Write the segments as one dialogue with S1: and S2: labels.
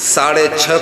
S1: 6.5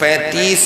S1: 35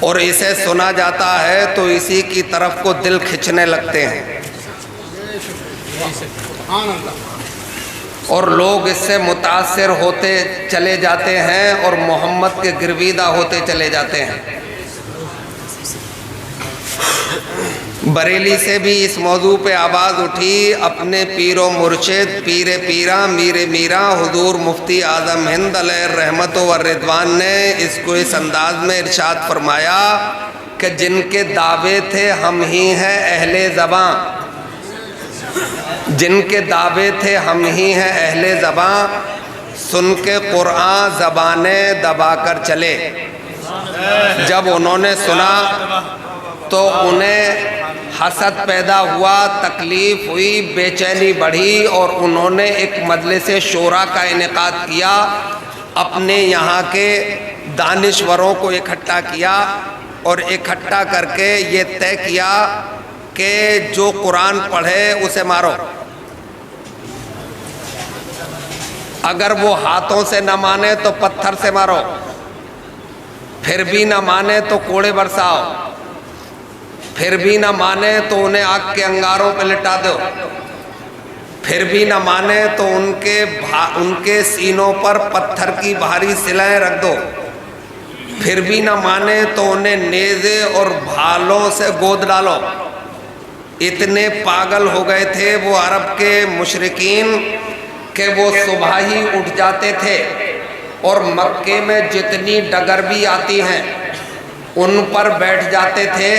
S1: اور اسے سنا جاتا ہے تو اسی کی طرف کو دل کھنچنے لگتے ہیں، اور لوگ اس سے متاثر ہوتے چلے جاتے ہیں اور محمد کے گرویدہ ہوتے چلے جاتے ہیں۔ بریلی سے بھی اس موضوع پہ آواز اٹھی، اپنے پیر و مرشد پیر پیراں میر میراں حضور مفتی اعظم ہند علیہ الرحمت و رضوان نے اس کو اس انداز میں ارشاد فرمایا کہ جن کے دعوے تھے ہم ہی ہیں اہل زباں، جن کے دعوے تھے ہم ہی ہیں اہل زباں، سن کے قرآن زبانیں دبا کر چلے۔ جب انہوں نے سنا تو انہیں حسد پیدا ہوا، تکلیف ہوئی، بے چینی بڑھی، اور انہوں نے ایک مجلس شورا کا انعقاد کیا، اپنے یہاں کے دانشوروں کو اکٹھا کیا، اور اکٹھا کر کے یہ طے کیا کہ جو قرآن پڑھے اسے مارو، اگر وہ ہاتھوں سے نہ مانے تو پتھر سے مارو، پھر بھی نہ مانے تو کوڑے برساؤ، پھر بھی نہ مانے تو انہیں آگ کے انگاروں پہ لٹا دو، پھر بھی نہ مانے تو ان کے سینوں پر پتھر کی بھاری سلائیں رکھ دو، پھر بھی نہ مانے تو انہیں نیزے اور بھالوں سے گود ڈالو۔ اتنے پاگل ہو گئے تھے وہ عرب کے مشرکین کہ وہ صبح ہی اٹھ جاتے تھے اور مکے میں جتنی ڈگر بھی آتی ہیں ان پر بیٹھ جاتے تھے،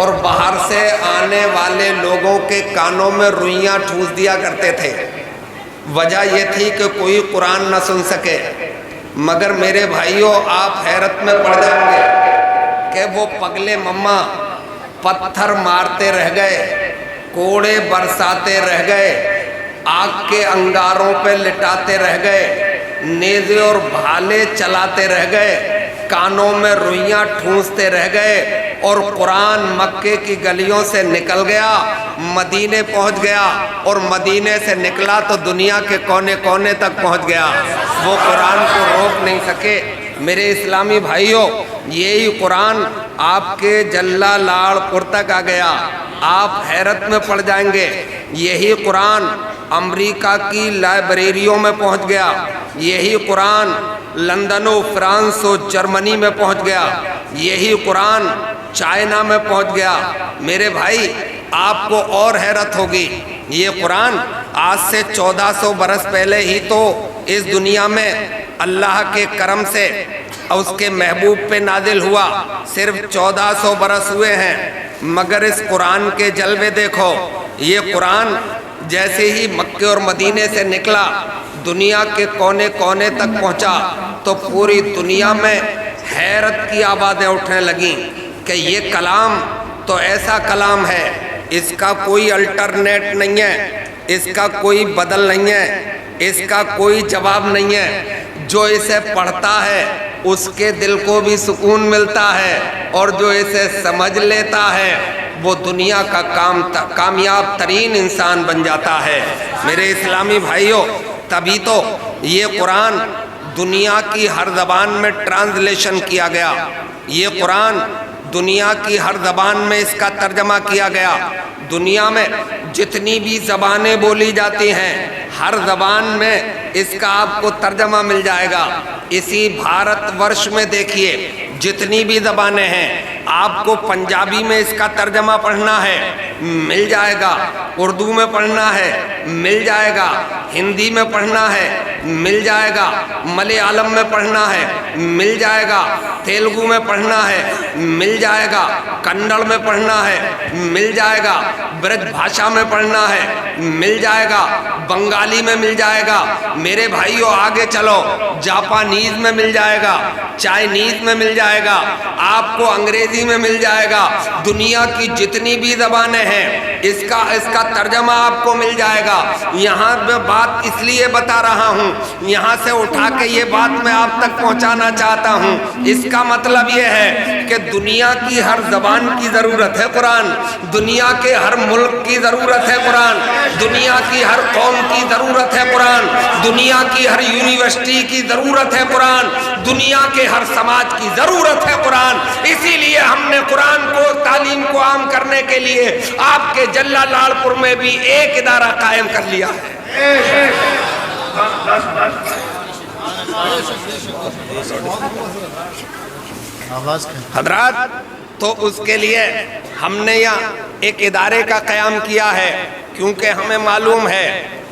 S1: اور باہر سے آنے والے لوگوں کے کانوں میں روئیاں ٹھوس دیا کرتے تھے۔ وجہ یہ تھی کہ کوئی قرآن نہ سن سکے۔ مگر میرے بھائیوں، آپ حیرت میں پڑ جائیں گے کہ وہ پگلے مما پتھر مارتے رہ گئے، کوڑے برساتے رہ گئے، آگ کے انگاروں پہ لٹاتے رہ گئے، نیزے اور بھالے چلاتے رہ گئے، کانوں میں روئیاں ٹھونستے رہ گئے، اور قرآن مکے کی گلیوں سے نکل گیا، مدینے پہنچ گیا، اور مدینے سے نکلا تو دنیا کے کونے کونے تک پہنچ گیا، وہ قرآن کو روک نہیں سکے۔ میرے اسلامی بھائیوں، یہی قرآن آپ کے جلا لاڑ پور تک آ گیا، آپ حیرت میں پڑ جائیں گے۔ یہی قرآن امریکہ کی لائبریریوں میں پہنچ گیا، یہی قرآن لندن و فرانس و جرمنی میں پہنچ گیا، یہی قرآن چائنا میں پہنچ گیا۔ میرے بھائی، آپ کو اور حیرت ہوگی، یہ قرآن آج سے 1400 برس پہلے ہی تو اس دنیا میں اللہ کے کرم سے اس کے محبوب پہ نازل ہوا، صرف 1400 برس ہوئے ہیں، مگر اس قرآن کے جلوے دیکھو۔ یہ قرآن جیسے ہی مکے اور مدینے سے نکلا، دنیا کے کونے کونے تک پہنچا تو پوری دنیا میں حیرت کی آوازیں اٹھنے لگیں کہ یہ کلام تو ایسا کلام ہے، اس کا کوئی الٹرنیٹ نہیں ہے، اس کا کوئی بدل نہیں ہے، اس کا کوئی جواب نہیں ہے۔ جو اسے پڑھتا ہے اس کے دل کو بھی سکون ملتا ہے، اور جو اسے سمجھ لیتا ہے وہ دنیا کا کامیاب ترین انسان بن جاتا ہے۔ میرے اسلامی بھائیوں، تبھی تو یہ قرآن دنیا کی ہر زبان میں ٹرانسلیشن کیا گیا، یہ قرآن دنیا کی ہر زبان میں اس کا ترجمہ کیا گیا۔ دنیا میں جتنی بھی زبانیں بولی جاتی ہیں، ہر زبان میں اس کا آپ کو ترجمہ مل جائے گا۔ اسی بھارت ورش میں دیکھیے، جتنی بھی زبانیں ہیں، آپ کو پنجابی میں اس کا ترجمہ پڑھنا ہے مل جائے گا، اردو میں پڑھنا ہے مل جائے گا، ہندی میں پڑھنا ہے مل جائے گا، ملیالم میں پڑھنا ہے مل جائے گا، تیلگو میں پڑھنا ہے مل جائے گا، کنڑ میں پڑھنا ہے مل جائے گا، برج بھاشا میں پڑھنا ہے مل جائے گا، بنگالی میں مل جائے گا۔ میرے بھائیوں، آگے چلو، جاپانیز میں مل جائے گا، چائنیز میں مل جائے گا، آپ کو انگریزی میں مل جائے گا۔ دنیا کی جتنی بھی زبانیں ہیں، اس کا ترجمہ آپ کو مل جائے گا۔ یہاں میں بات اس لیے بتا رہا ہوں، یہاں سے اٹھا کے یہ بات میں آپ تک پہنچانا چاہتا ہوں۔ اس کا مطلب یہ ہے کہ دنیا کی ہر زبان کی ضرورت ہے قرآن، دنیا کے ہر ملک کی ضرورت ہے قرآن، دنیا کی ہر قوم کی ضرورت ہے قرآن، دنیا کی ہر یونیورسٹی کی ضرورت ہے قرآن، دنیا کے ہر سماج کی ضرورت ہے قرآن۔ اسی لیے قرآن کو تعلیم کو عام کرنے کے لیے آپ کے جلا لاڑ پور میں بھی ایک ادارہ قائم کر لیا ہے. حضرات تو اس کے لیے ہم نے یہاں ایک ادارے کا قیام کیا ہے کیونکہ ہمیں معلوم ہے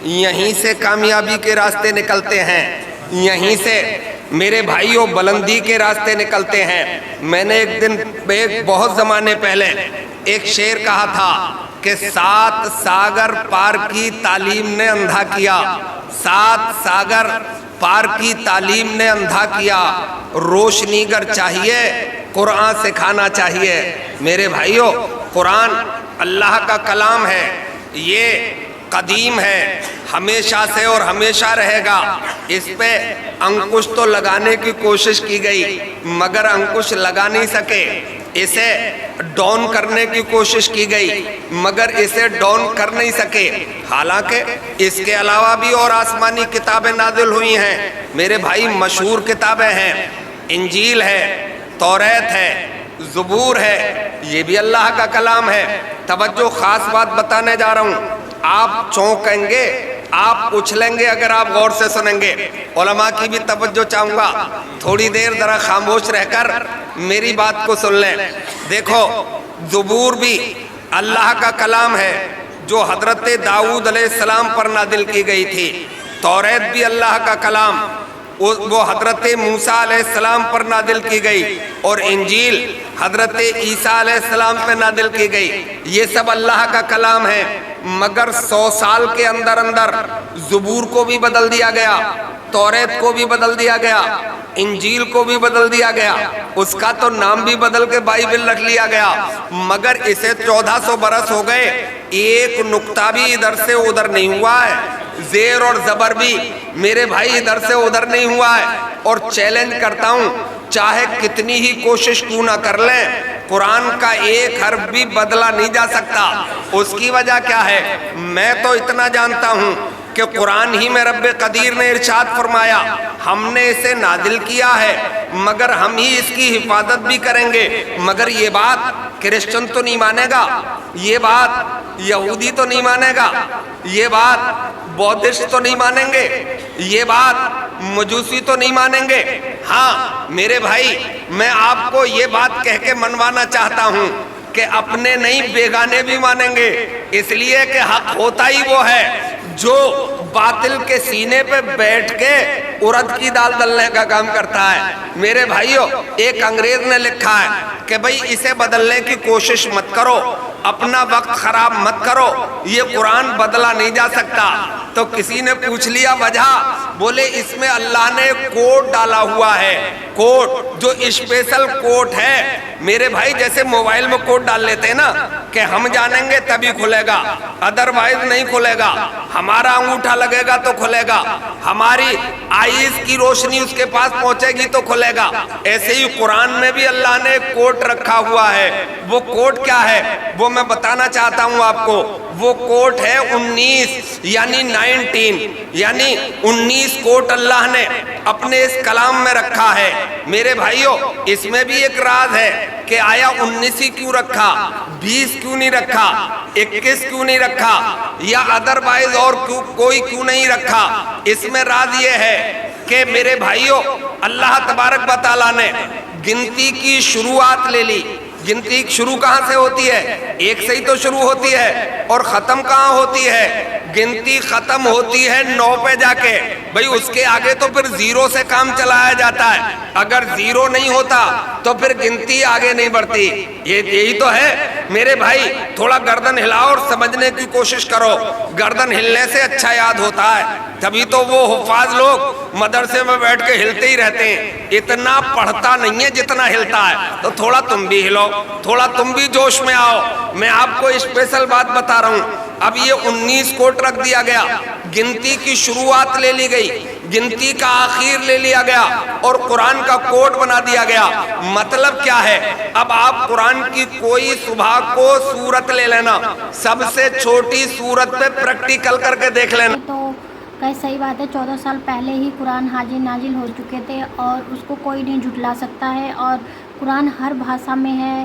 S1: یہیں سے کامیابی کے راستے نکلتے ہیں, یہیں سے میرے بھائیوں بلندی کے راستے نکلتے ہیں. میں نے ایک دن بہت زمانے پہلے ایک شعر کہا تھا کہ 7 ساگر پار کی تعلیم نے اندھا کیا, 7 ساگر پار کی تعلیم نے اندھا کیا, روشنی گر چاہیے قرآن سکھانا چاہیے. میرے بھائیوں قرآن اللہ کا کلام ہے, یہ قدیم ہے, ہمیشہ سے اور ہمیشہ رہے گا. اس پہ انکش تو لگانے کی کوشش کی گئی مگر انکش لگا نہیں سکے, اسے ڈاؤن کرنے کی کوشش کی گئی مگر اسے ڈاؤن کر نہیں سکے. حالانکہ اس کے علاوہ بھی اور آسمانی کتابیں نازل ہوئی ہیں میرے بھائی, مشہور کتابیں ہیں, انجیل ہے, توریت ہے, زبور ہے, یہ بھی اللہ کا کلام ہے. توجہ, خاص بات بتانے جا رہا ہوں, آپ چونکیں گے, آپ اچھلیں گے اگر آپ غور سے سنیں گے. علماء کی بھی توجہ چاہوں گا, تھوڑی دیر ذرا خاموش رہ کر میری بات کو سن لیں. دیکھو زبور بھی اللہ کا کلام ہے جو حضرت داؤد علیہ السلام پر نازل کی گئی تھی. توریت بھی اللہ کا کلام, وہ حضرت موسیٰ علیہ السلام پر نازل کی گئی, اور انجیل حضرت عیسیٰ علیہ السلام پر نازل کی گئی. یہ سب اللہ کا کلام ہے مگر 100 سال کے اندر اندر زبور کو بھی بدل دیا گیا, توریت کو بھی بدل دیا گیا, انجیل کو بھی بدل دیا گیا, اس کا تو نام بھی بدل کے بائبل رکھ لیا گیا. مگر اسے 1400 برس ہو گئے, ایک نقطہ بھی ادھر سے ادھر نہیں ہوا ہے, زیر اور زبر بھی میرے بھائی ادھر سے ادھر نہیں ہوا ہے. اور چیلنج کرتا ہوں, چاہے کتنی ہی کوشش کیوں نہ کر لیں, قرآن کا ایک حرف بھی بدلا نہیں جا سکتا. اس کی وجہ کیا ہے؟ میں تو اتنا جانتا ہوں کہ قرآن ہی میں رب قدیر نے ارشاد فرمایا, ہم نے اسے نازل کیا ہے مگر ہم ہی اس کی حفاظت بھی کریں گے. مگر یہ بات کرسچن تو نہیں مانے گا, یہ بات یہودی تو نہیں مانے گا, یہ بات بودھسٹ تو نہیں مانیں گے, یہ بات مجوسی تو نہیں مانیں گے. ہاں میرے بھائی, میں آپ کو یہ بات کہہ کے منوانا چاہتا ہوں کہ اپنے نہیں بیگانے بھی مانیں گے, اس لیے کہ حق ہوتا ہی وہ ہے جو باطل کے سینے پہ بیٹھ کے ارد کی دال دلنے کا کام کرتا ہے. میرے بھائیوں, ایک انگریز نے لکھا ہے کہ بھئی اسے بدلنے کی کوشش مت کرو, اپنا وقت خراب مت کرو, یہ قرآن بدلا نہیں جا سکتا. تو کسی نے پوچھ لیا وجہ, بولے اس میں اللہ نے کوڈ ڈالا ہوا ہے, کوڈ جو اسپیشل کوڈ ہے. میرے بھائی جیسے موبائل میں کوڈ ڈال لیتے ہیں نا کہ ہم جانیں گے تبھی کھلے گا, ادروائز نہیں کھلے گا, ہمارا انگوٹھا لگے گا تو کھلے گا, ہماری آئیز کی روشنی اس کے پاس پہنچے گی تو کھلے گا. ایسے ہی قرآن میں بھی اللہ نے کوڈ رکھا ہوا ہے. وہ کوڈ کیا ہے وہ میں بتانا چاہتا ہوں آپ کو. وہ کوڈ ہے 19 یعنی 19 یعنی 19 کوڈ اللہ نے اپنے اس کلام میں رکھا ہے. میرے بھائیوں, اس میں بھی ایک راز ہے کہ آیا 19 ہی کیوں رکھا, 20 کیوں نہیں رکھا, 21 کیوں نہیں رکھا, یا ادروائز اور کوئی کیوں نہیں رکھا. اس میں راز یہ ہے کہ میرے بھائیوں, اللہ تبارک و تعالیٰ نے گنتی کی شروعات لے لی. گنتی شروع کہاں سے ہوتی ہے؟ ایک سے ہی تو شروع ہوتی ہے, اور ختم کہاں ہوتی ہے؟ گنتی ختم ہوتی ہے 9 پہ جا کے. بھئی اس کے آگے تو پھر 0 سے کام چلایا جاتا ہے, اگر 0 نہیں ہوتا تو پھر گنتی آگے نہیں بڑھتی. یہی تو ہے میرے بھائی. تھوڑا گردن ہلاؤ اور سمجھنے کی کوشش کرو, گردن ہلنے سے اچھا یاد ہوتا ہے. تبھی تو وہ حفاظ لوگ مدرسے میں بیٹھ کے ہلتے ہی رہتے ہیں, اتنا پڑھتا نہیں ہے جتنا ہلتا ہے. تو تھوڑا تم بھی ہلو, تھوڑا تم بھی جوش میں آؤ. میں آپ کو اسپیشل بات بتا رہا ہوں. اب یہ 19 کوٹ رکھ دیا گیا, گنتی کی شروعات لے لی گئی, گنتی کا آخر لے لیا گیا, اور قرآن کا کوڈ بنا دیا گیا. مطلب کیا ہے؟ اب آپ قرآن کی کوئی صبح کو سورت لے لینا, سب سے چھوٹی سورت پہ پریکٹیکل کر کے دیکھ لینا.
S2: تو کہ صحیح بات ہے, 14 سال پہلے ہی قرآن نازل ہو چکے تھے اور اس کو کوئی نہیں جھٹلا سکتا ہے. اور قرآن ہر بھاشا میں ہے,